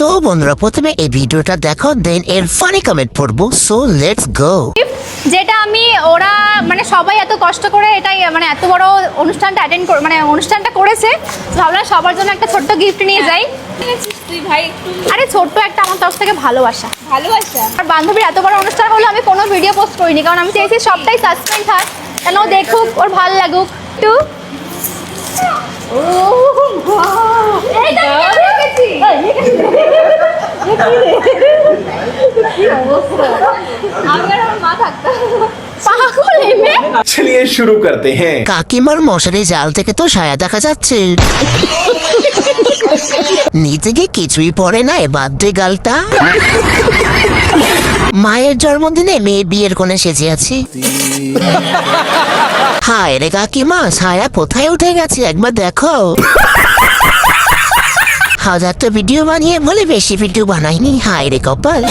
তো বন্ধুরা প্রথমে এই ভিডিওটা দেখো, দেন এর ফানি কমেন্ট পড়বো। So let's go. যেটা আমি ওরা মানে সবাই এত কষ্ট করে এটাই মানে এত বড় অনুষ্ঠানটা অ্যাটেন্ড করে মানে অনুষ্ঠানটা করেছে, ভাবলাম সবার জন্য একটা ছোট্ট গিফট নিয়ে যাই। তুই ভাই একটু আরে ছোট্ট একটা আমার তরফ থেকে ভালোবাসা। ভালোবাসা। আর বান্ধবীর এত বড় অনুষ্ঠান হলো আমি কোনো ভিডিও পোস্ট করিনি, কারণ আমি চেয়েছি সবটাই সাসপেন্স থাক, কেন ও দেখুক, ওর ভালো লাগুক একটু। चलिए शुरू करते हैं। কাকিমার মশারি জাল থেকে তো ছায়া দেখা যাচ্ছে। নিচে গিয়ে কিছুই পড়ে না, বার্থডে গালটা। মায়ের জন্মদিনে মেয়ে বিয়ের কোণে সেজে আছি। হায় রে কাকিমা, ছায়া কোথায় উঠে গেছে একবার দেখো। হাজারটা ভিডিও বানিয়ে বলে বেশি ভিডিও বানাইনি, হায় রে কপাল।